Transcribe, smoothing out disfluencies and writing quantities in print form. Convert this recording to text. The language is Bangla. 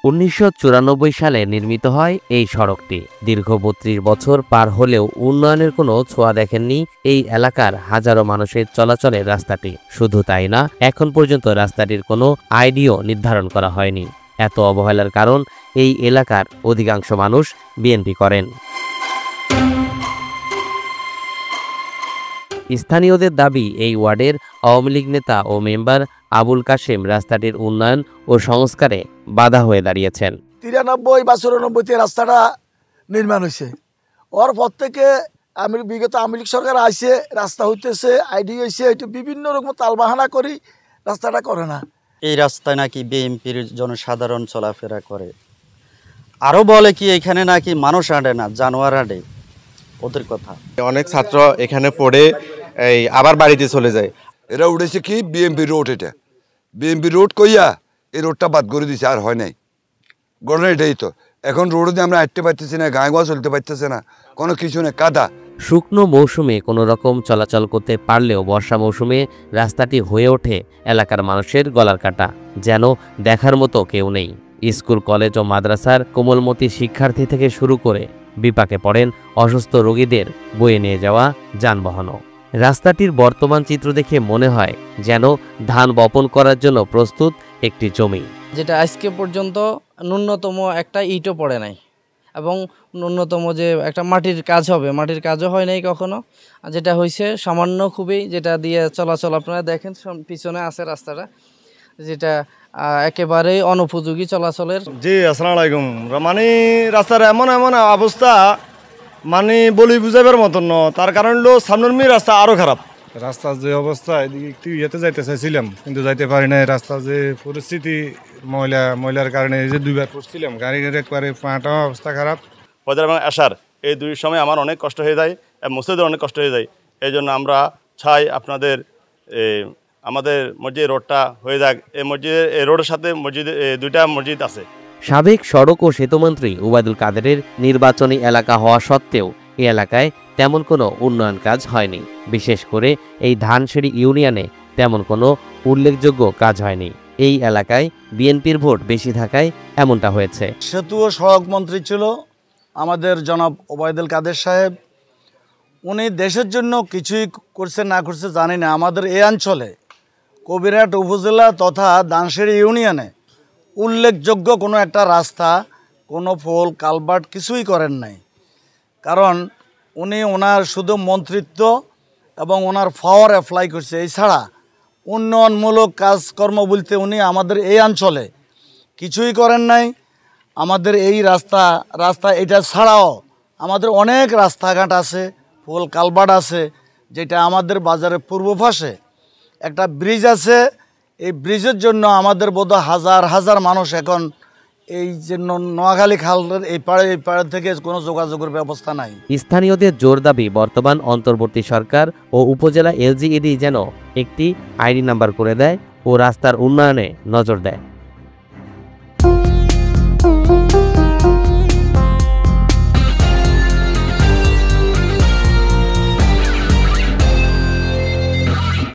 1994 সালে নির্মিত হয় এই সড়কটি। দীর্ঘ 32 বছর পার হলেও উন্নয়নের কোনো ছোঁয়া দেখেননি এই এলাকার হাজারো মানুষের চলাচলের রাস্তাটি। শুধু তাই না, এখন পর্যন্ত রাস্তাটির কোনো আইডিও নির্ধারণ করা হয়নি। এত অবহেলার কারণ এই এলাকার অধিকাংশ মানুষ বিএনপি করেন। স্থানীয়দের দাবি, এই ওয়ার্ডের আওয়ামী লীগ নেতা ও মেম্বার আবুল কাশেম রাস্তাটির উন্নয়ন ও সংস্কারে বাধা হয়ে দাঁড়িয়েছেন। 93 বা 94 রাস্তাটা নির্মাণ হয়েছে। ওর পর থেকে বিগত আওয়ামী লীগ সরকার আসে, রাস্তা হইতেছে, আইডি হয়েছে, একটু বিভিন্ন রকম তালবাহানা করি রাস্তাটা করে না। এই রাস্তায় নাকি বিএনপির জনসাধারণ চলাফেরা করে। আরও বলে কি এখানে নাকি মানুষ আঁটে না, জানোয়ার আঁটে। ওদের কথা, অনেক ছাত্র এখানে পড়ে আবার বাড়িতে চলে যায়। এরা উঠেছে কি বিএমপি রোড, এটা বিএমপি রোড কইয়া এই রোডটা বাদ করে দিছে, আর হয় নাই। ঘটনা এটাই তো, এখন রোডে আমরা হাঁটতে পারতেছি না, গায়ে গোয়া চলতে পারতেছে না, কোনো কিছু নেই, কাদা। শুকনো মৌসুমে কোনো রকম চলাচল করতে পারলেও বর্ষা মৌসুমে রাস্তাটি হয়ে ওঠে এলাকার মানুষের গলার কাটা, যেন দেখার মতো কেউ নেই। স্কুল, কলেজ ও মাদ্রাসার কোমলমতি শিক্ষার্থী থেকে শুরু করে বিপাকে পড়েন অসুস্থ রোগীদের বয়ে নিয়ে যাওয়া যানবাহনও। রাস্তাটির বর্তমান চিত্র দেখে মনে হয় যেন ধান বপন করার জন্য প্রস্তুত একটি জমি, যেটা আজকে পর্যন্ত ন্যূনতম একটা ইটও পড়ে নাই, এবং ন্যূনতম যে একটা মাটির কাজ হবে, মাটির কাজও হয় নাই কখনো। যেটা হয়েছে সামান্য খুবই, যেটা দিয়ে চলাচল আপনারা দেখেন পিছনে আছে রাস্তাটা, যেটা একেবারেই অনুপযোগী চলাচলের। জি, আসসালামু আলাইকুম। মানে রাস্তার এমন এমন অবস্থা, মানে বলি বুঝাবার মতন ন। তার কারণ হলো সামনের রাস্তা আরও খারাপ। রাস্তার যে অবস্থা, এদিকে একটু ইয়েতে যাইতে চাইছিলাম কিন্তু যাইতে পারি না। রাস্তার যে পরিস্থিতি, ময়লার কারণে এই যে দুইবার পড়ছিলাম, গাড়ির একবারে পাটা অবস্থা খারাপ। ফজর এবং আশার এই দুই সময় আমার অনেক কষ্ট হয়ে যায়, মসজিদের অনেক কষ্ট হয়ে যায়। এই জন্য আমরা চাই আপনাদের আমাদের মসজিদ রোডটা হয়ে যাক। এই রোডের সাথে দুইটা মসজিদ আছে। সাবেক সড়ক ও সেতুমন্ত্রী ওবায়দুল কাদেরের নির্বাচনী এলাকা হওয়া সত্ত্বেও এই এলাকায় তেমন কোনো উন্নয়ন কাজ হয়নি। বিশেষ করে এই ধানসিঁড়ি ইউনিয়নে তেমন কোনো উল্লেখযোগ্য কাজ হয়নি। এই এলাকায় বিএনপির ভোট বেশি থাকায় এমনটা হয়েছে। সেতু ও সড়ক মন্ত্রী ছিল আমাদের জনাব ওবায়দুল কাদের সাহেব। উনি দেশের জন্য কিছুই করছে না করছে জানি না। আমাদের এই অঞ্চলে কবিরহাট উপজেলা তথা ধানসিঁড়ি ইউনিয়নে উল্লেখযোগ্য কোনো একটা রাস্তা, কোনো পোল, কালভার্ট কিছুই করেন নাই। কারণ উনি ওনার শুধু মন্ত্রিত্ব এবং ওনার পাওয়ার অ্যাপ্লাই করছে, এছাড়া উন্নয়নমূলক কাজকর্ম বলতে উনি আমাদের এই অঞ্চলে কিছুই করেন নাই। আমাদের এই রাস্তা এটা ছাড়াও আমাদের অনেক রাস্তাঘাট আছে, পোল কালভার্ট আছে, যেটা আমাদের বাজারের পূর্ব পাশে একটা ব্রিজ আছে। এই ব্রিজের জন্য আমাদের বোধহয় হাজার হাজার মানুষ এখন এই যে নোয়াখালী খালের এই পাড়ে থেকে কোনো যোগাযোগের ব্যবস্থা নাই। স্থানীয়দের জোর দাবি, বর্তমান অন্তর্বর্তী সরকার ও উপজেলা এলজিইডি যেন একটি আইডি নাম্বার করে দেয় ও রাস্তার উন্নয়নে নজর দেয়।